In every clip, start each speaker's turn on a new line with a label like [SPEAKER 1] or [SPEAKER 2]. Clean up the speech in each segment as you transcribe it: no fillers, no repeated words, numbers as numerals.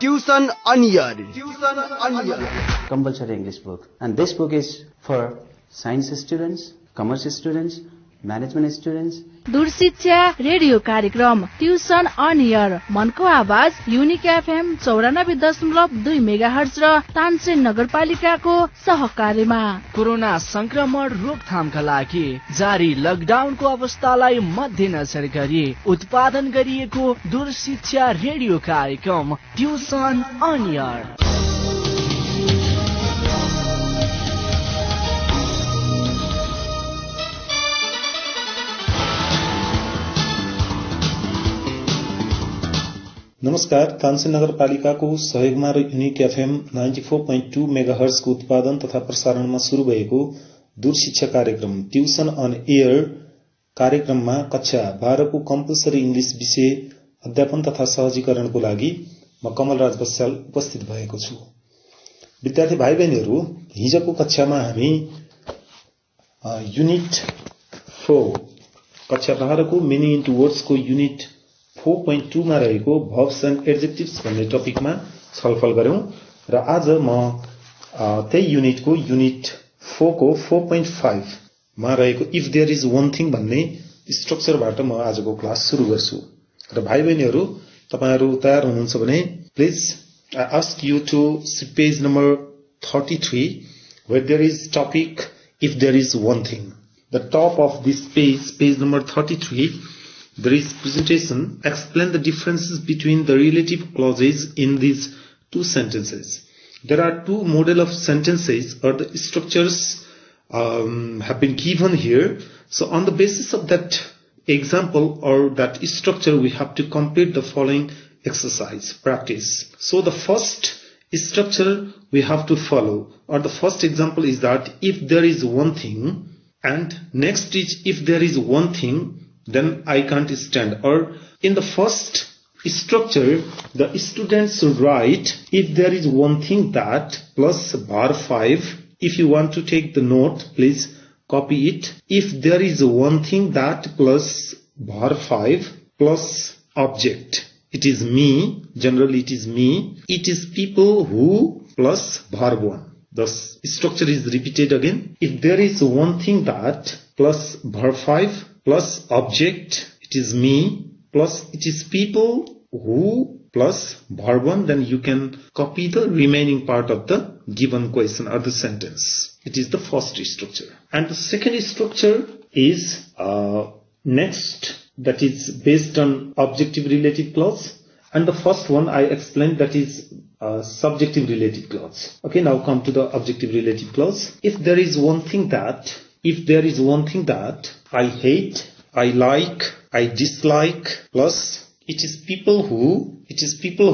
[SPEAKER 1] Tuition on Air.
[SPEAKER 2] Compulsory English book, and this book is for science students, commerce students, management students.
[SPEAKER 3] दूर शिक्षा radio कार्यक्रम tuition on air मनको आवाज unique FM 94.2 megahertz र तानसेन नगरपालिकाको सहकार्यमा
[SPEAKER 4] कोरोना संक्रमण रोकथामका लागि जारी लकडाउनको अवस्थालाई मध्यनजर गरी उत्पादन गरिएको दूर शिक्षा रेडियो कार्यक्रम ट्युसन अन एयर।
[SPEAKER 5] नमस्कार, तानसेन नगरपालिकाको सहयोगमा र युनिक एफएम 94.2 मेगाहर्जको उत्पादन तथा प्रसारणमा शुरू भएको दूर शिक्षा कार्यक्रम ट्युसन अन एयर कार्यक्रममा कक्षा 12 को कम्पल्सरी इंग्लिश विषय अध्यापन तथा सहजीकरणको लागि म कमलराज बस्याल उपस्थित भएको छु। विद्यार्थी भाइ बहिनीहरू, हिजोको कक्षामा हामी युनिट 4 कक्षा 12 को मिनिङ इन्टु वर्ड्स को युनिट 4.2 मा रहेको verbs and adjectives भन्ने टपिकमा छलफल गर्यौं र आज म त्यही युनिटको युनिट 4 को 4.5 मा रहेको if there is one thing भन्ने स्ट्रक्चरबाट म आजको क्लास सुरु गर्छु। र भाइ बहिनीहरू, तपाईहरु तयार हुनुहुन्छ भने please I ask you to see page number 33 where there is topic if there is one thing. The top of this page number 33, there is presentation. Explain the differences between the relative clauses in these two sentences. There are two model of sentences or the structures have been given here. So on the basis of that example or that structure, we have to complete the following exercise practice. So the first structure we have to follow, or the first example is that if there is one thing, and next is if there is one thing, then I can't stand. Or in the first structure, the students write if there is one thing that plus bar 5. If you want to take the note, please copy it. If there is one thing that plus bar 5 plus object. It is me. Generally it is me. It is people who plus bar 1. The structure is repeated again. If there is one thing that plus bar 5 plus object, it is me, plus it is people who plus verb 1, then you can copy the remaining part of the given question or the sentence. It is the first structure. And the second structure is next, that is based on objective related clause. And the first one I explained, that is subjective related clause. Okay, now come to the objective related clause. If there is one thing that I hate, I like, I dislike, plus it is people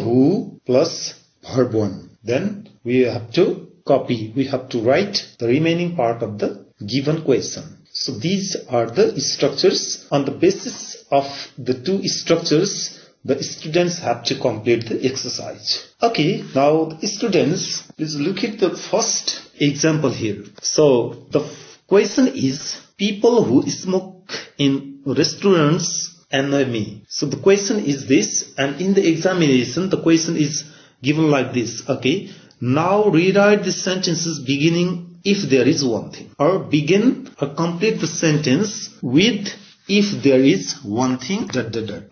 [SPEAKER 5] who plus verb 1. Then we have to copy, we have to write the remaining part of the given question. So these are the structures. On the basis of the two structures, the students have to complete the exercise. Okay, now the students, please look at the first example here. So the question is, people who smoke in restaurants annoy me. So the question is this, and in the examination the question is given like this. Okay, now rewrite the sentences beginning if there is one thing, or begin or complete the sentence with if there is one thing ...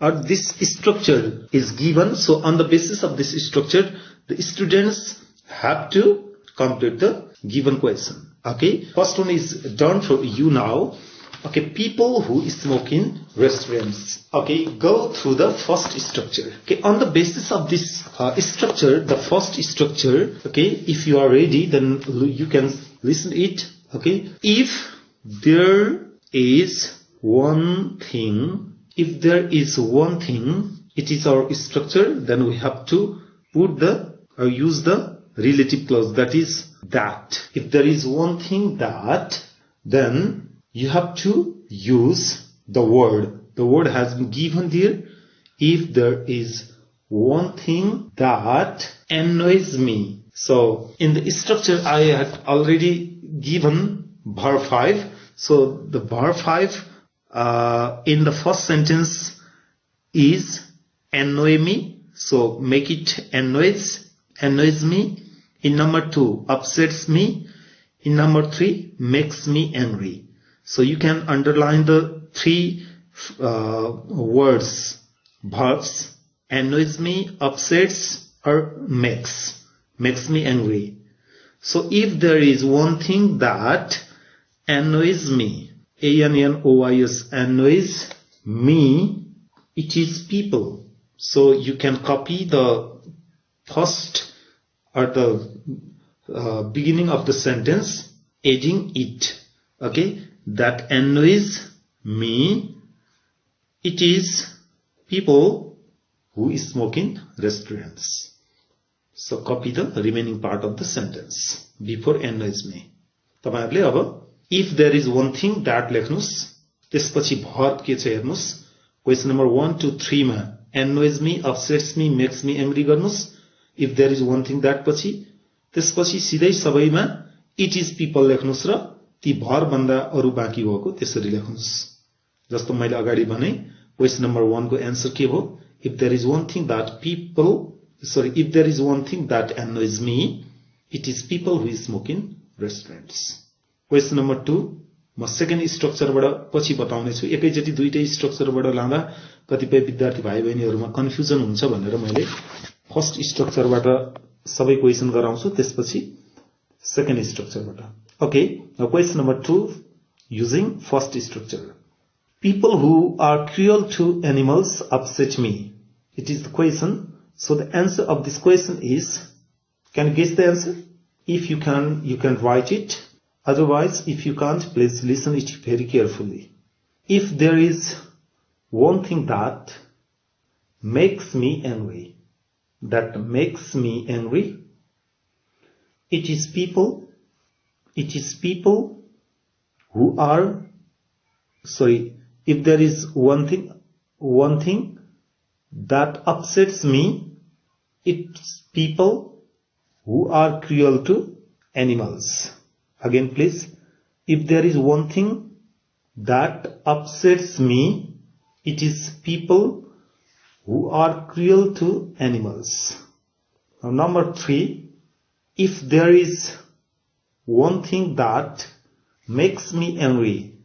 [SPEAKER 5] or this structure is given. So on the basis of this structure, the students have to complete the given question. Okay, first one is done for you now. Okay, people who smoke in restaurants. Okay, go through the first structure. Okay, on the basis of this structure, the first structure, okay, if you are ready, then you can listen it. Okay, if there is one thing, it is our structure, then we have to put use the relative clause, that is that. If there is one thing that, then you have to use the word. The word has been given there. If there is one thing that annoys me. So in the structure I had already given verb 5. So the verb 5 in the first sentence is annoy me. So make it annoys me. In number 2, upsets me. In number 3, makes me angry. So you can underline the 3 words, verbs, annoys me, upsets, or makes me angry. So if there is one thing that annoys me, A-N-N-O-Y-S, annoys me, it is people. So you can copy the first or the beginning of the sentence, adding it. Okay, that annoys me, it is people who smoke in restaurants. So copy the remaining part of the sentence before annoys me. तपाईहरुले अब if there is one thing that लेख्नुस्, त्यसपछि verb के छ हेर्नुस्. Question number 1 to 3 मा annoys me, upsets me, makes me angry गर्नुस्. If there is one thing that पछि, त्यसपछि सिधै सबैमा it is people लेख्नुस् र ती verb भन्दा अरु बाँकी भएको त्यसरी लेख्नुस्. जस्तो मैले अगाडि भने question number 1 को आन्सर के भयो? If there is one thing that annoys me, it is people who smoke in restaurants. Question number 2 म सेकेन्ड स्ट्रक्चरबाट पछि बताउने छु. एकैचोटी दुईटै स्ट्रक्चरबाट लाँदा कतिपय विद्यार्थी भाइ बहिनीहरुमा कन्फ्युजन हुन्छ भनेर मैले फर्स्ट स्ट्रक्चरबाट सबै क्वेशन गराउँछु, त्यसपछि second स्ट्रक्चरबाट. Okay, now question number 2 using first structure. People who are cruel to animals upset me. It is the question. So the answer of this question is, can you guess the answer? If you can, you can write it. Otherwise, if you can't, please listen it very carefully. If there is one thing that makes me angry, it is people who are, if there is one thing that upsets me, it's people who are cruel to animals. Again, please. If there is one thing that upsets me, it is people who are cruel to animals. Now, number 3. If there is one thing that makes me angry,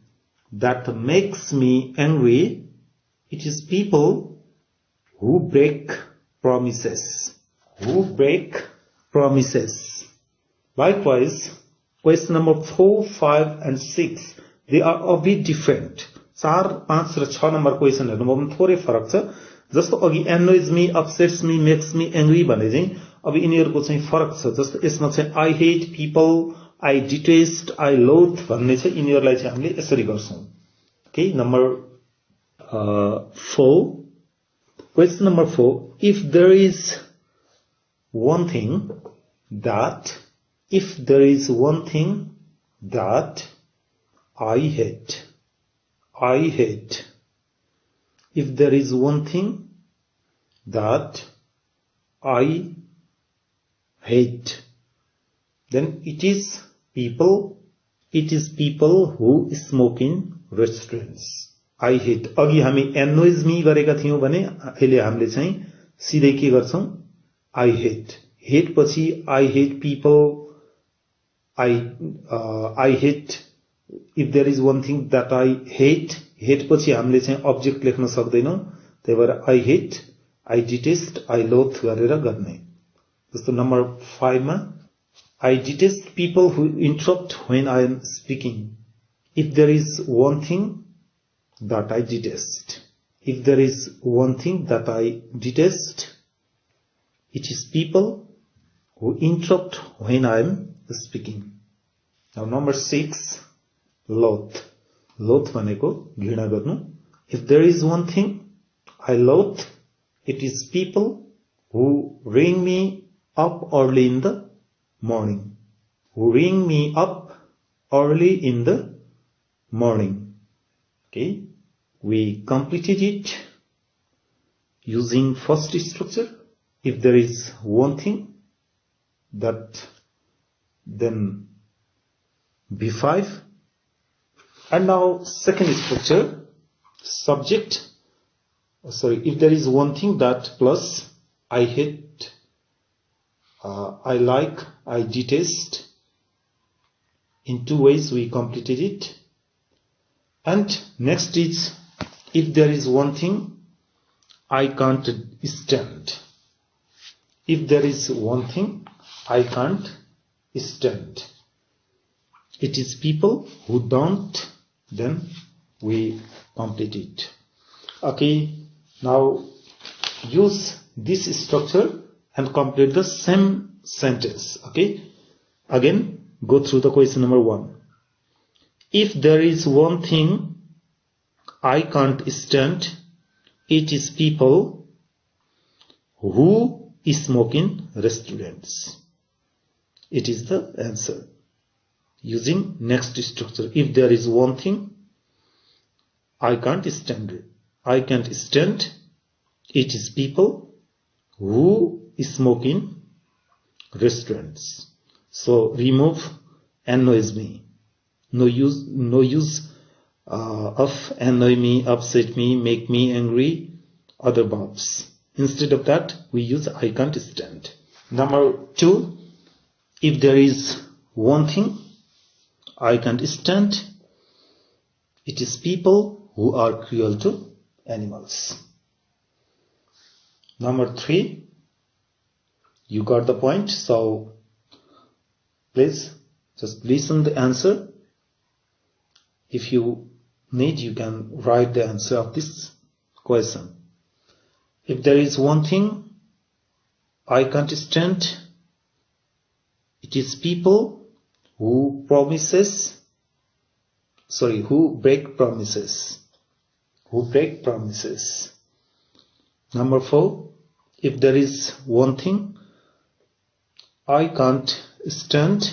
[SPEAKER 5] it is people who break promises. Likewise, question number 4, 5 and 6, they are a bit different. 4, 5 raw 6 number question हेर्नुमा पनि थोरै फरक छ. जस्तो अघि annoys me, upsets me, makes me angry भने चाहिँ अब यिनीहरुको चाहिँ फरक छ. जस्तो यसमा चाहिँ I hate people, I detest, I loathe भन्ने छ. यिनीहरुलाई चाहिँ हामीले यसरी गर्छौं. Okay, number 4. Question number 4. If there is one thing that I hate. If there is one thing that I hate, then it is people who smoke in restaurants. I hate. अघि हामी annoys me गरेका थियौं भने अहिले हामीले चाहिँ सिधै के गर्छौं? I hate. Hate पछि I hate people. I hate. If there is one thing that I hate, hate पछि हामीले चाहिँ object लेख्न सक्दैनौं. त्यही भएर I hate, I detest, I loathe गरेर गर्ने. जस्तो नम्बर 5 मा I detest people who interrupt when I am speaking. If there is one thing that I detest, it is people who interrupt when I am speaking. Now number 6, loathe. Loathe भनेको घृणा गर्नु. If there is one thing I loathe, it is people who ring me up early in the morning. Okay, we completed it using first structure. If there is one thing, that then B5. And now second structure, subject. If there is one thing that plus I hate, I like, I detest. In two ways we completed it. And next is, if there is one thing I can't stand. If there is one thing I can't stand. It is people who don't, then we complete it. Okay, now use this structure and complete the same sentence. Okay, again go through the question number 1. If there is one thing I can't stand, it is people who smoke in restaurants. It is the answer. Using next structure. If there is one thing I can't stand, it is people who smoke in restaurants. So remove annoys me. No use of annoy me, upset me, make me angry, other verbs. Instead of that, we use I can't stand. Number 2, if there is one thing I can't stand, it is people who are cruel to animals. Number 3, you got the point, so please just listen the answer. If you need, you can write the answer of this question. If there is one thing I can't stand, it is people who break promises. Number 4, if there is one thing I can't stand,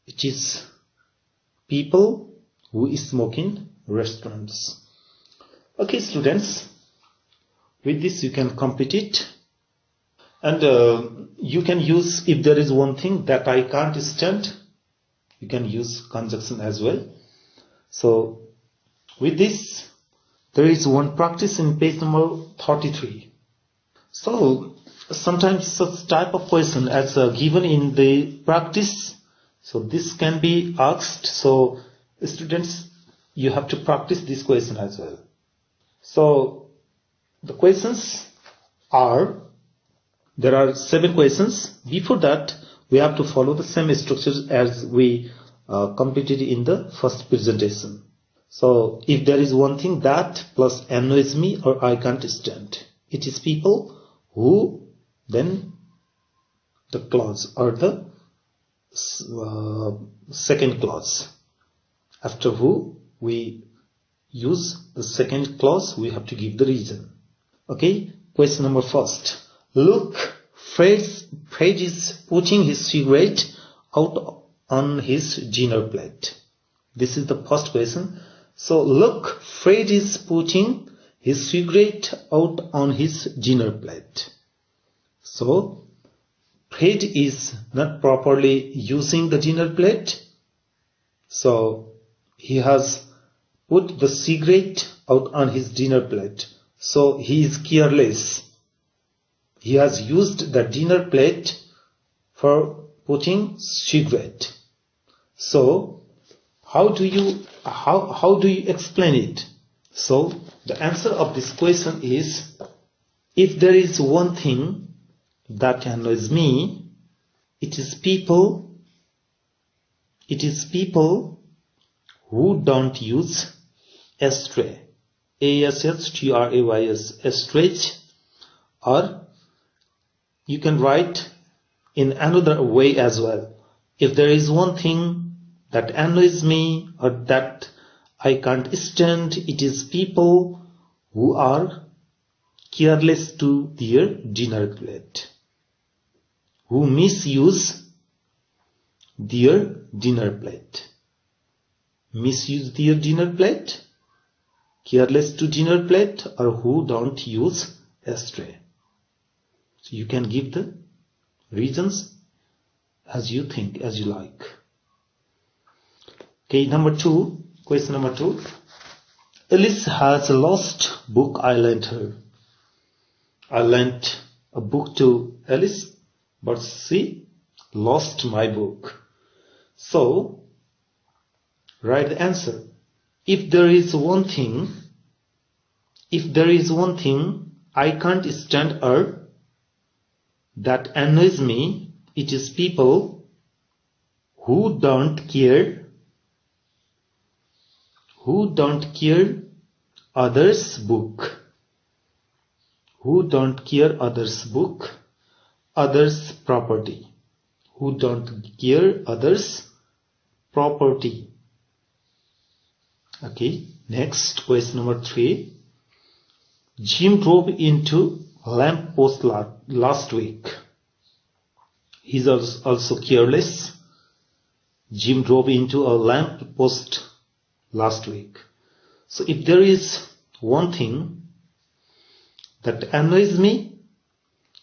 [SPEAKER 5] it is people who smoke in restaurants. Okay, students, with this you can complete it. And you can use, if there is one thing that I can't stand, you can use conjunction as well. So with this, there is one practice in page number 33. So sometimes such type of question as given in the practice, so this can be asked. So students, you have to practice this question as well. So the questions are, there are 7 questions. Before that, we have to follow the same structures as we completed in the first presentation. So if there is one thing that plus annoys me or I can't stand, it is people who, then the clause or the second clause. After who we use the second clause, we have to give the reason. Okay, question number 1. Look, Fred is putting his cigarette out on his dinner plate. This is the first question. So look, Fred is putting his cigarette out on his dinner plate. So Fred is not properly using the dinner plate. So he has put the cigarette out on his dinner plate. So he is careless. He has used the dinner plate for putting cigarette. So how do you explain it? So the answer of this question is, if there is one thing that annoys me, it is people who don't use ashtray. ASHTRAYS, ashtray. Or you can write in another way as well. If there is one thing that annoys me or that I can't stand, it is people who are careless to their dinner plate, who misuse their dinner plate. Misuse their dinner plate, careless to dinner plate, or who don't use ashtray. So you can give the reasons as you think, as you like. Okay, question number 2. Alice has a lost book I lent her. I lent a book to Alice, but she lost my book. So, write the answer. If there is one thing I can't stand or that annoys me, it is people who don't care others' book. Who don't care others' book, others' property. Who don't care others' property. Okay, next question number 3. Jim drove into lamp post last week. He's also careless. Jim drove into a lamp post last week. So if there is one thing that annoys me,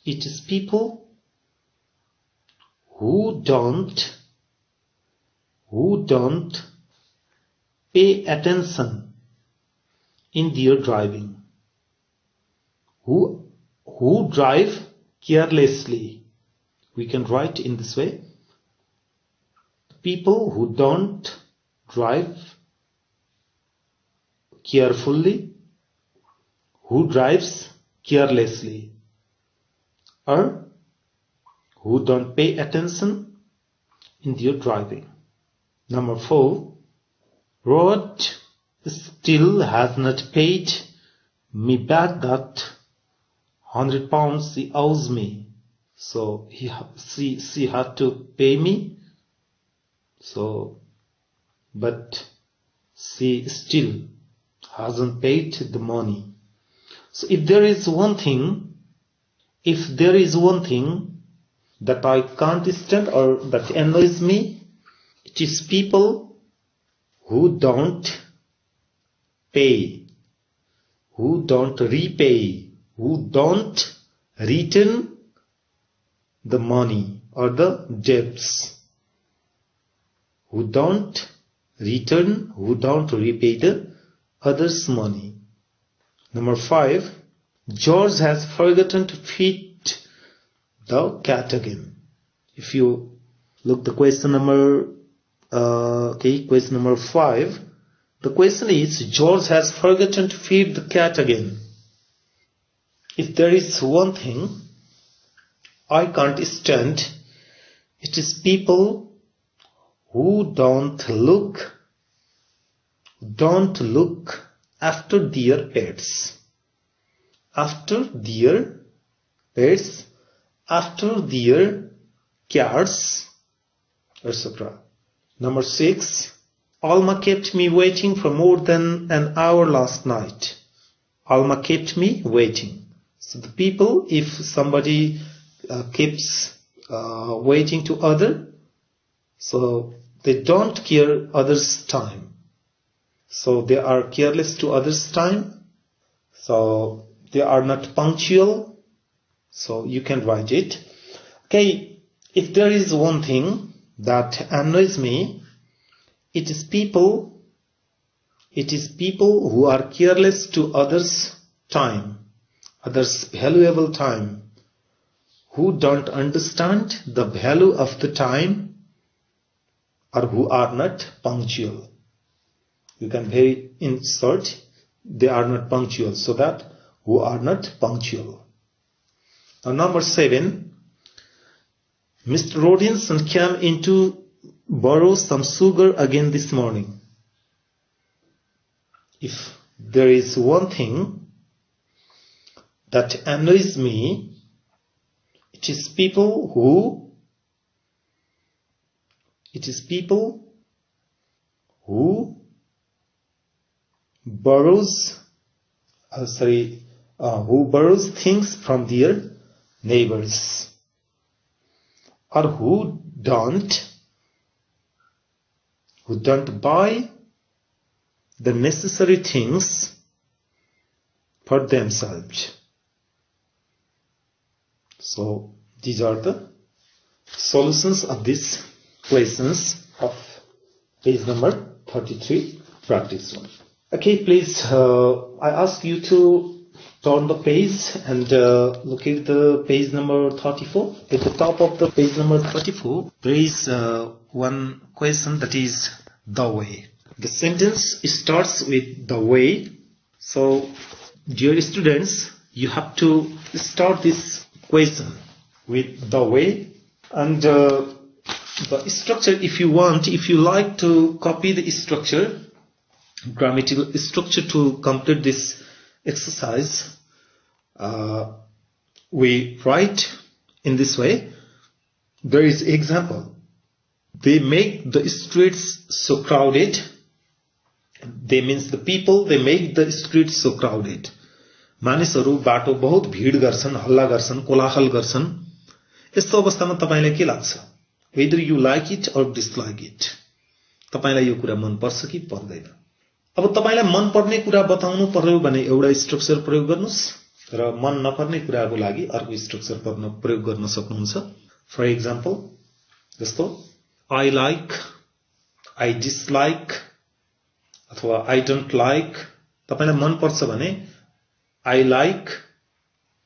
[SPEAKER 5] it is people who don't pay attention in their driving. Who drive carelessly. We can write in this way. People who don't drive carefully, who drives carelessly, or who don't pay attention in their driving. Number 4. Rod still has not paid me back that £100 he owes me. So she had to pay me. So, but she still hasn't paid the money. So if there is one thing that I can't stand or that annoys me, it is people who don't pay, who don't repay, who don't return the money or the debts, who don't return, who don't repay the others' money. Number 5. George has forgotten to feed the cat again. If you look the question number, question number 5. The question is, George has forgotten to feed the cat again. If there is one thing I can't stand, it is people who don't look after their pets. After their pets, after their cats, etc. Number 6. Alma kept me waiting for more than an hour last night. Alma kept me waiting. So the people, if somebody keeps waiting to other, so they don't care others' time. So they are careless to others' time. So they are not punctual. So you can write it. Okay, if there is one thing that annoys me, it is people who are careless to others' time, others' valuable time, who don't understand the value of the time, or who are not punctual. You can insert they are not punctual, so that who are not punctual. Now number 7. Mr. Rodinson came in to borrow some sugar again this morning. If there is one thing that annoys me, it is people who borrows things from their neighbors, or who don't buy the necessary things for themselves. So these are the solutions of these questions of page number 33, practice 1. Okay, please, I ask you to turn the page and look at the page number 34. At the top of the page number 34, there is one question, that is the way. The sentence starts with the way. So, dear students, you have to start this question with the way. And the structure, if you like to copy the structure, grammatical structure to complete this exercise, we write in this way. There is example. They make the streets so crowded. They means the people, they make the streets so crowded. मानिसहरू बाटो बहुत भीड गर्छन्, हल्ला गर्छन्, कोलाहल गर्छन्. यस्तो अवस्थामा तपाईलाई के लाग्छ? Whether you like it or dislike it. तपाईलाई यो कुरा मन पर्छ कि पर्दैन? अब तपाईलाई मन पर्ने कुरा बताउनु पर्यो भने एउटा स्ट्रक्चर प्रयोग गर्नुस् र मन नपर्ने कुराको लागि अर्को स्ट्रक्चर प्रयोग गर्न सक्नुहुन्छ. फर एक्जाम्पल, जस्तो I like, I dislike अथवा I don't like. तपाईलाई मन पर्छ भने I like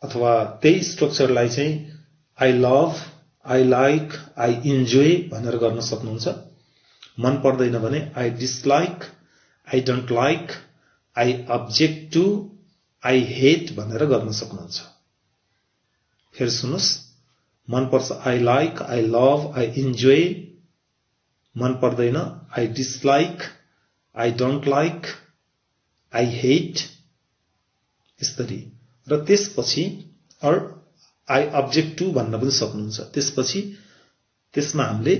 [SPEAKER 5] अथवा त्यही स्ट्रक्चरलाई चाहिँ I love, I like, I enjoy भनेर गर्न सक्नुहुन्छ. मन पर्दैन भने I dislike, I don't like, I object to, I hate भनेर गर्न सक्नुहुन्छ. फेरि सुन्नुस्, मन पर्छ I like, I love, I enjoy. मन पर्दैन I dislike, I don't like, I hate. यसरी. र त्यसपछि or I object to भन्न पनि सक्नुहुन्छ. त्यसपछि त्यसमा हामीले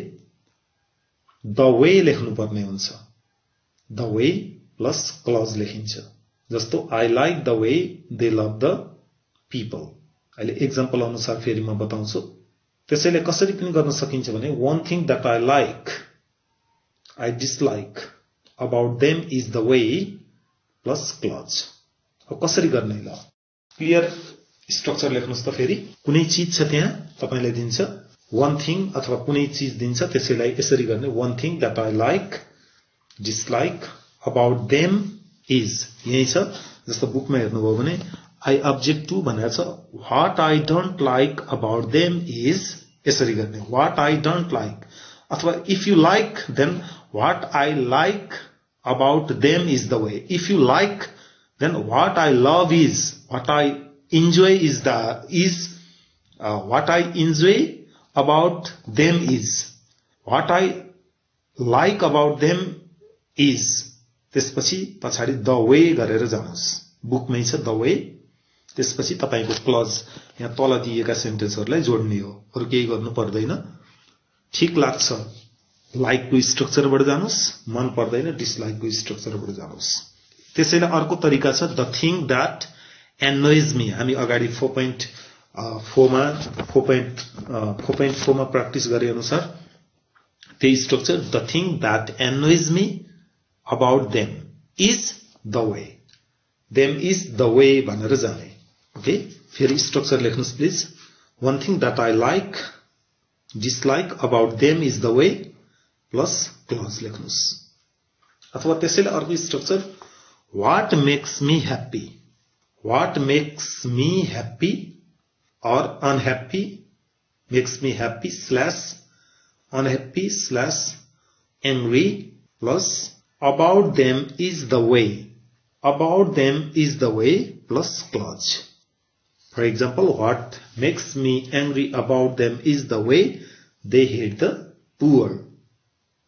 [SPEAKER 5] the way लेख्नु पर्ने हुन्छ. The way plus clause लेखिन्छ. जस्तो I like the way they love the people. अहिले एक्जाम्पल अनुसार फेरि म बताउँछु. त्यसैले कसरी पनि गर्न सकिन्छ भने one thing that I like, I dislike about them is the way plus clause. अब कसरी गर्ने ल? क्लियर स्ट्रक्चर लेख्नुस् त फेरि. कुनै चीज छ त्यहाँ, तपाईलाई दिन्छ one thing अथवा कुनै चीज दिन्छ, त्यसैलाई यसरी गर्ने one thing that I like, dislike about them is. यही छ. जस्तो बुकमा हेर्नुभयो भने I object to भनेर छ. What I don't like about them is. यसरी गर्ने what I don't like. अथवा if you like, then what I like about them is the way. If you like, then what I love is, what I enjoy is what I enjoy about them is, what I like about them is. त्यसपछि पछाडी the way गरेर जानुस्. बुकमै छ the way. त्यसपछि तपाईको clause यहाँ तल दिएका सेन्टेन्सहरुलाई जोड्ने हो. अरु केही गर्नु पर्दैन. ठीक लाग्छ लाइक को स्ट्रक्चरबाट जानुस्, मन पर्दैन डिसलाइक को स्ट्रक्चरबाट जानुस्. त्यसैले अर्को तरिका छ the thing that annoys me. हामी अगाडि 4.4 मा प्र्याक्टिस गरे अनुसार त्यही structure the thing that annoys me about them is the way. Them is the way भनेर जाने. ओके, फेरि स्ट्रक्चर लेख्नुस् please. one thing that I like, dislike about them is the way plus clause लेख्नुस्. अथवा त्यसैले अर्को structure what makes me happy, what makes me happy or unhappy, makes me happy slash unhappy slash angry plus about them is the way, about them is the way plus clause. For example, what makes me angry about them is the way they hate the poor,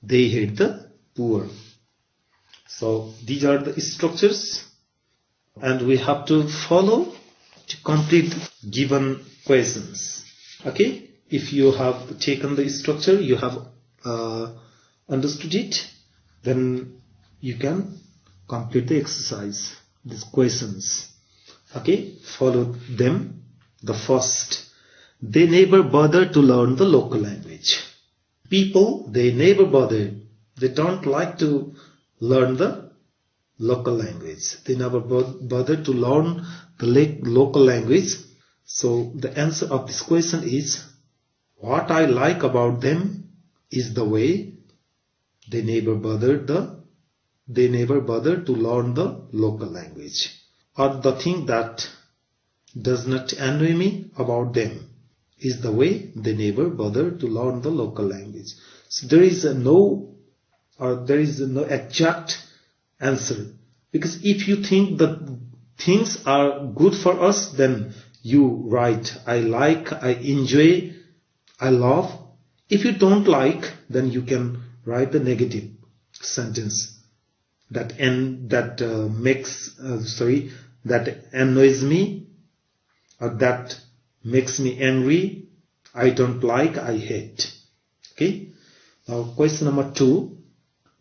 [SPEAKER 5] they hate the poor. So these are the structures and we have to follow to complete given questions. Okay, if you have taken the structure, you have understood it, then you can complete the exercise, these questions. Okay, follow them. The first, they never bother to learn the local language. People, they never bother, they don't like to learn the local language. They never bother to learn the local language. So the answer of this question is what I like about them is the way they never bother to learn the local language. or the thing that does not annoy me about them is the way they never bother to learn the local language. So there is no exact answer, because if you think that things are good for us, then you write I like, I enjoy, I love. If you don't like, then you can write the negative sentence that annoys me, or that makes me angry. I don't like, I hate. Okay. Now question number 2.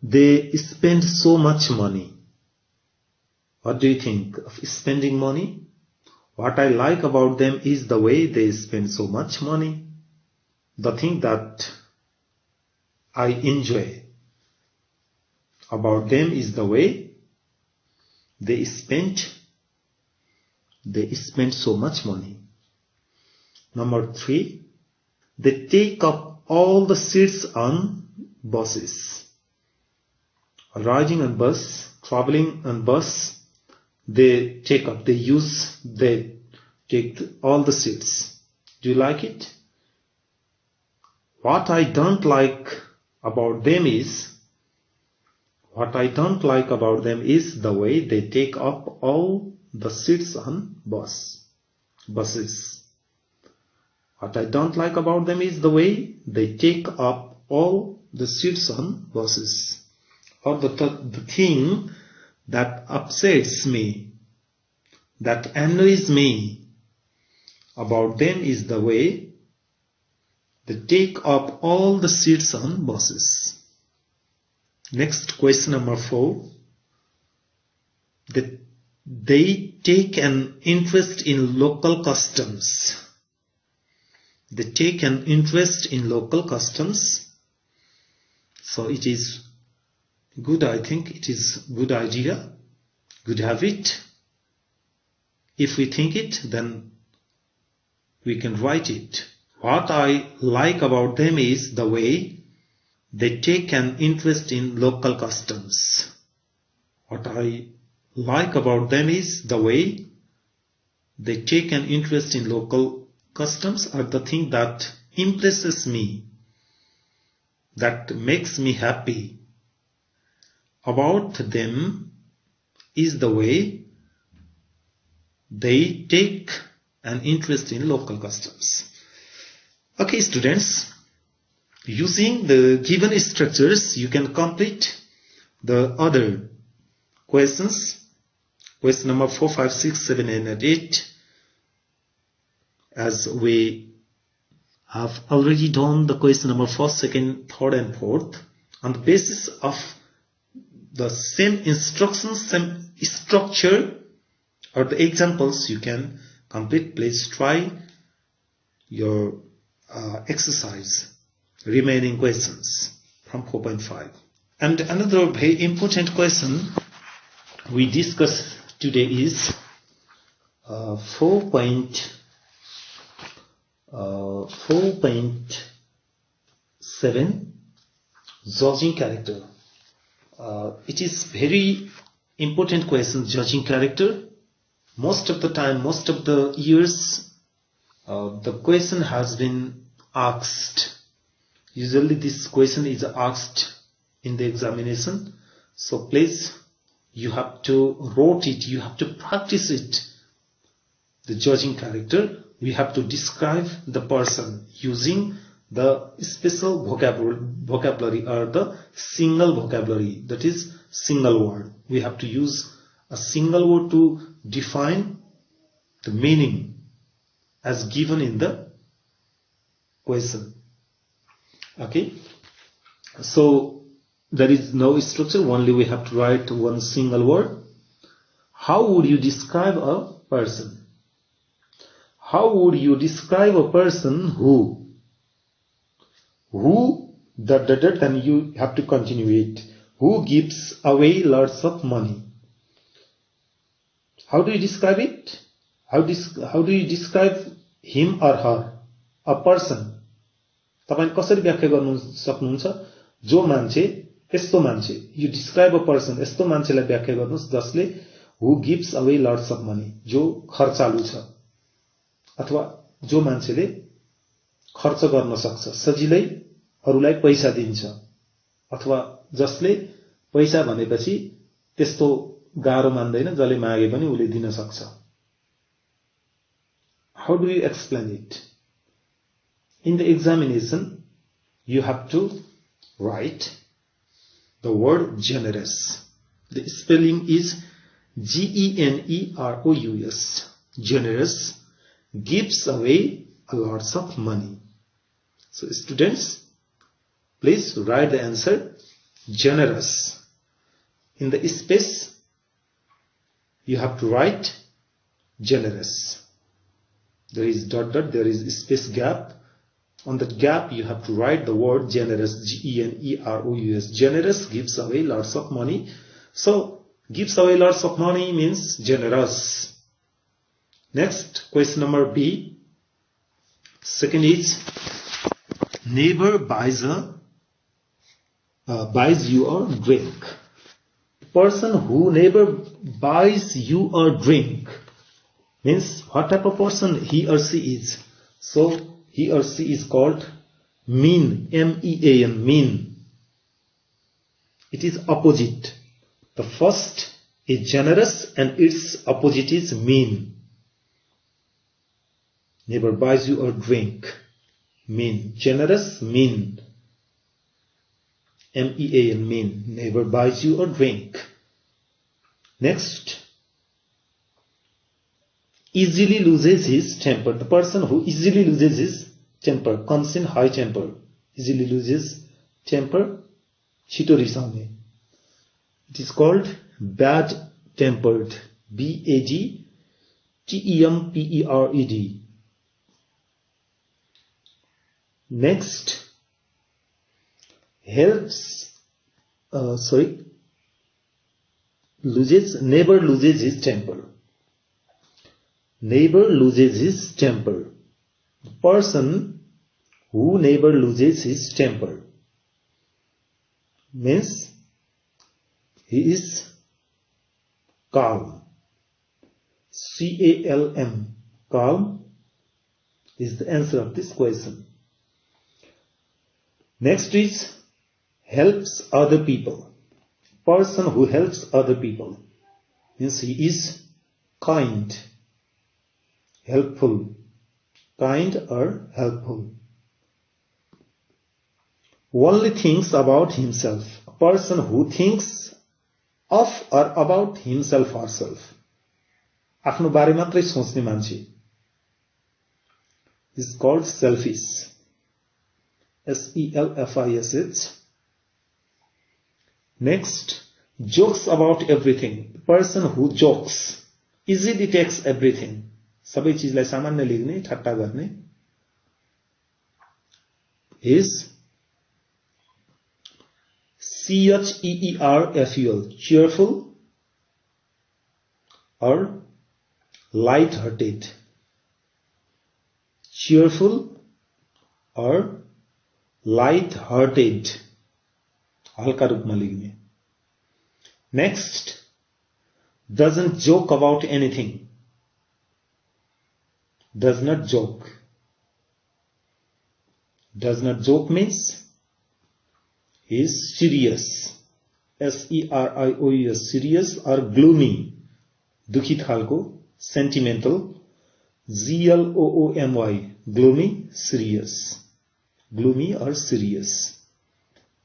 [SPEAKER 5] They spend so much money. What do you think of spending money? What I like about them is the way they spend so much money. The thing that I enjoy about them is the way they spend so much money. Number 3, they take up all the seats on buses. Riding on bus, traveling on bus, they take all the seats. Do you like it? What I don't like about them is the way they take up all the seats on buses. What I don't like about them is the way they take up all the seats on buses. Or the thing that upsets me, that annoys me about them is the way they take up all the seats on buses. Next, question number 4. They take an interest in local customs. They take an interest in local customs. So it is good, I think it is good idea, good habit. If we think it, then we can write it. What I like about them is the way they take an interest in local customs. What I like about them is the way they take an interest in local customs, or the thing that impresses me, that makes me happy about them is the way they take an interest in local customs. Okay, students, using the given structures, you can complete the other questions. Question number 4, 5, 6, 7, and 8. As we have already done the question number 1st, 2nd, 3rd, and 4th, on the basis of the same instructions, same structure, or the examples you can complete. Please try your exercise, remaining questions from 4.5. And another very important question we discuss today is 4.7, judging character. It is very important question, judging character. Most of the time, most of the years, the question has been asked. Usually this question is asked in the examination. So please, you have to write it, you have to practice it. The judging character, we have to describe the person using the special vocabulary or the single vocabulary, that is single word. We have to use a single word to define the meaning as given in the question. Okay, so there is no structure, only we have to write one single word. How would you describe a person? How would you describe a person who then you have to continue it. Who gives away lots of money? How do you describe it? How do you describe him or her? A person. तपाईले कसरी व्याख्या गर्न सक्नुहुन्छ? जो मान्छे, यस्तो मान्छे. You describe a person, यस्तो मान्छेलाई व्याख्या गर्नुस् जसले who gives away lots of money, जो खर्चालु छ अथवा जो मान्छेले खर्च गर्न सक्छ, सजिलै अरूलाई पैसा दिन्छ, अथवा जसले पैसा भनेपछि त्यस्तो गाह्रो मान्दैन, जसले मागे पनि उले दिन सक्छ. How do you explain it? In the examination, you have to write the word generous. The spelling is Generous. Generous gives away a lots of money. So students, please write the answer generous. In the space, you have to write generous. There is dot dot, there is space gap. On that gap, you have to write the word generous, Generous. Generous gives away lots of money. So, gives away lots of money means generous. Next, question number B. Second is, neighbor buys you a drink. Person who neighbor buys you a drink means what type of person he or she is. So, he or she is called mean, M-E-A-N, mean. It is opposite. The first is generous and its opposite is mean. Neighbor buys you a drink. Mean. Generous, mean. M-E-A-N, mean. Neighbor buys you a drink. Next. Easily loses his temper. The person who easily loses his temper comes in high temper. Easily loses temper. Chito risaune. It is called bad tempered. B-A-D-T-E-M-P-E-R-E-D. Next. Neighbor loses his temper. Neighbor loses his temper. The person who neighbor loses his temper means he is calm. C-A-L-M. Calm is the answer of this question. Next is helps other people. Person who helps other people means he is kind. Helpful. Kind or helpful. Only thinks about himself. A person who thinks of or about himself or herself. आफ्नो बारे मात्रै सोच्ने मान्छे is called selfish. S-E-L-F-I-S-H. Next, jokes about everything. The person who jokes easily takes everything. सबै चीजलाई सामान्य लिने, ठट्टा गर्ने is C-H-E-E-R-F-U-L. Cheerful or light-hearted. Cheerful or light-hearted. हल्का रूपमा लिने. Next, doesn't joke about anything. Does not joke. Does not joke means he is serious. S-E-R-I-O-U-S. Serious or gloomy. दुखित खालको. Sentimental. G-L-O-O-M-Y. Gloomy, serious. Gloomy or serious.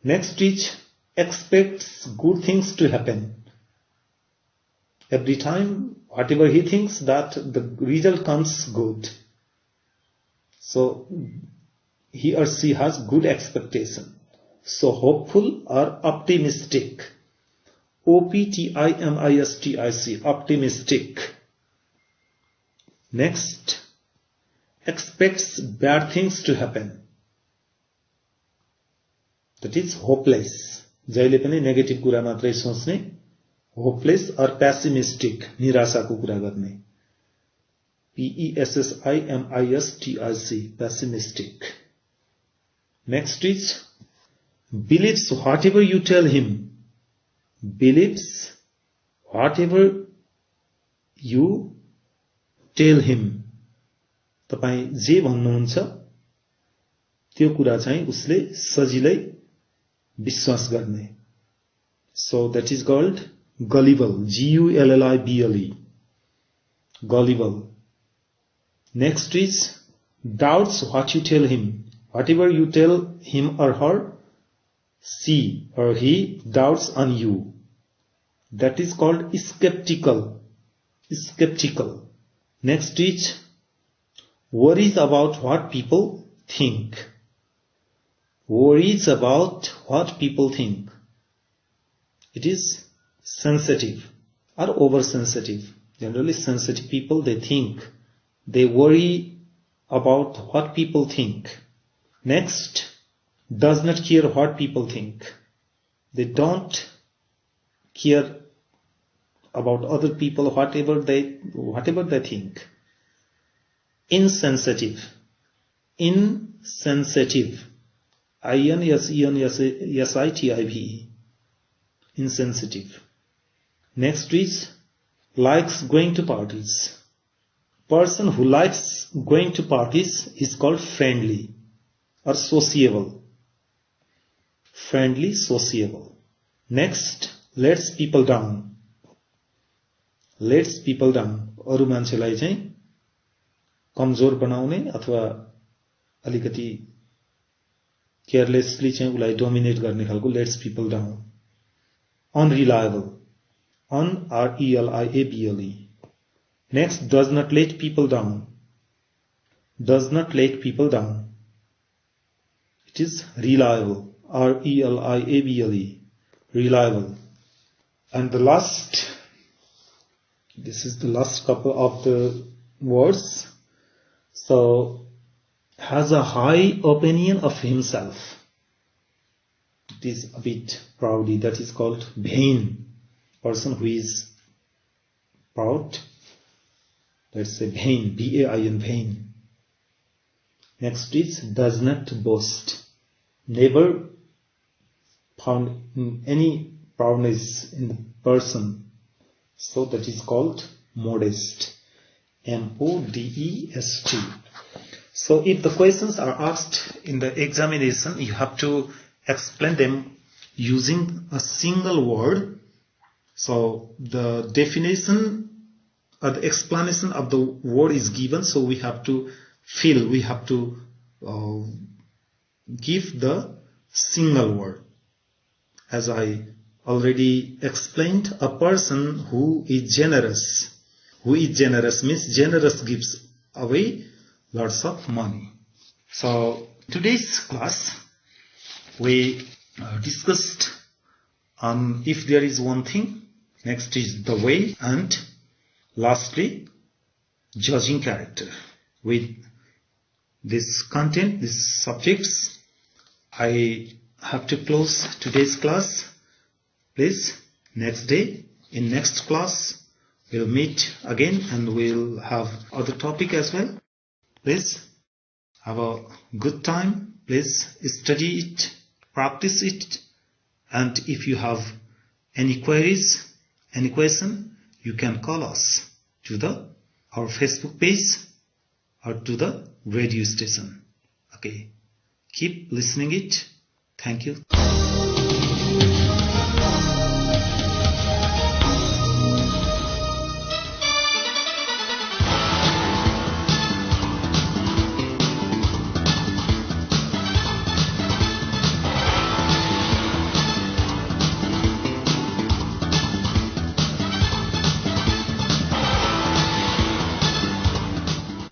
[SPEAKER 5] Next is expects good things to happen. Every time, whatever he thinks, that the result comes good. So, he or she has good expectation. So, hopeful or optimistic. O-P-T-I-M-I-S-T-I-C. Optimistic. Next, expects bad things to happen. That is hopeless. जहिले पनि negative कुरा मात्रै सोच्ने. Hopeless or pessimistic. निराशाको कुरा गर्ने. P-E-S-S-I-M-I-S-T-I-C. Pessimistic. Next is believes whatever you tell him. Believes whatever you tell him. तपाई जे भन्नुहुन्छ त्यो कुरा चाहिँ उसले सजिलै विश्वास गर्ने. So that is called gullible. Gullible. Gullible. Next is doubts what you tell him. Whatever you tell him or her, she or he doubts on you. That is called skeptical. Skeptical. Next is worries about what people think. Worries about what people think. It is sensitive or oversensitive. Generally sensitive people, they think. They worry about what people think. Next, does not care what people think. They don't care about other people, whatever they think. Insensitive. Insensitive. Insensitive. Insensitive. Next is likes going to parties. Person who likes going to parties is called friendly or sociable. Friendly, sociable. Next, lets people down. Lets people down. अरु मान्छेलाई चाहिँ कमजोर बनाउने अथवा अलिकति carelessly चाहिँ उलाई dominate गर्ने खालको let's people down. Unreliable. Unreliable. Next, does not let people down. Does not let people down. It is reliable. Reliable. Reliable. And the last, this is the last couple of the words. So, has a high opinion of himself. It is a bit proudy. That is called vain. Person who is proud. Let's say vain. V-A-I-N, vain. Next is does not boast. Never found any proudness in the person. So that is called modest. M-O-D-E-S-T. So if the questions are asked in the examination, you have to explain them using a single word. So the definition or the explanation of the word is given, so we have to fill, we have to give the single word. As I already explained, a person who is generous. Who is generous means generous gives away lots of money. So today's class we discussed on if there is one thing, next is the way, and lastly judging character. With this content, these subjects, I have to close today's class. Please, next day, in next class, we'll meet again and we'll have other topic as well. Please have a good time. Please study it, practice it, and if you have any queries, any question, you can call us to our Facebook page or to the radio station. Okay. Keep listening it. Thank you.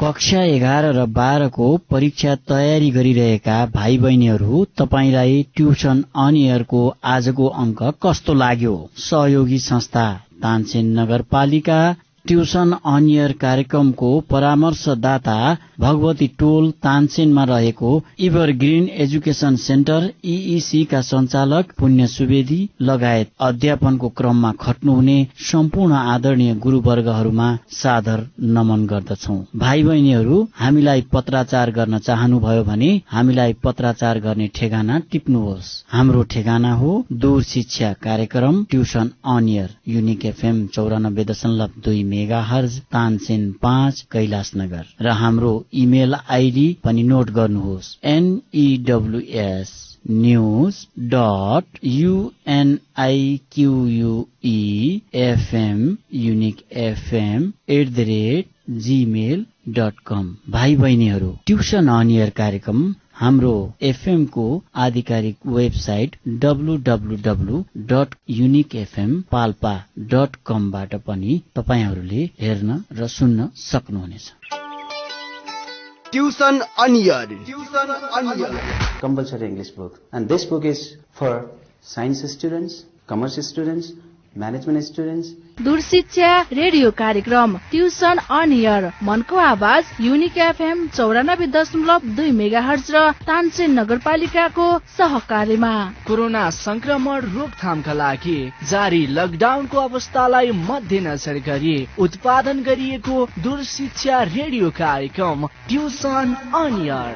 [SPEAKER 1] कक्षा 11 र 12 को परीक्षा तयारी गरिरहेका भाइ बहिनीहरू, तपाईलाई tuition on air को आजको अंक कस्तो लाग्यो? सहयोगी संस्था तानसेन नगरपालिका ट्युसन अन एयर कार्यक्रमको परामर्शदाता भगवती टोल तानसेनमा रहेको इभरग्रीन एजुकेशन सेन्टर ईईसी का सञ्चालक पुण्य सुवेदी लगायत अध्यापनको क्रममा खट्नुहुने सम्पूर्ण आदरणीय गुरुवर्गहरूमा सादर नमन गर्दछौं। भाइ बहिनीहरू, हामीलाई पत्राचार गर्न चाहनुभयो भने हामीलाई पत्राचार गर्ने ठेगाना टिप्नुहोस्। हाम्रो ठेगाना हो दूर शिक्षा कार्यक्रम tuition on air, unique FM 94.2 megahertz Tansen 5 Kailashnagar र हाम्रो इमेल आइडी पनि नोट गर्नुहोस् news.uniquefm@gmail.com। भाइ बहिनीहरू, ट्युसन अन एयर कार्यक्रम हाम्रो एफएम को आधिकारिक वेबसाइट www.uniquefmpalpa.com बाट पनि तपाईहरूले हेर्न र सुन्न सक्नुहुनेछ।
[SPEAKER 6] Tuition on air
[SPEAKER 2] Compulsory English book. And this book is for science students, commerce students, management students.
[SPEAKER 3] दूरशिक्षा रेडियो कार्यक्रम ट्युसन अन एयर मनको आवाज युनिक एफएम 94.2 मेगाहर्ज र तानसेन नगरपालिकाको सहकार्यमा
[SPEAKER 4] कोरोना संक्रमण रोकथामका लागि जारी लकडाउनको अवस्थालाई मध्यनजर गरी उत्पादन गरिएको दूरशिक्षा रेडियो कार्यक्रम ट्युसन अन एयर।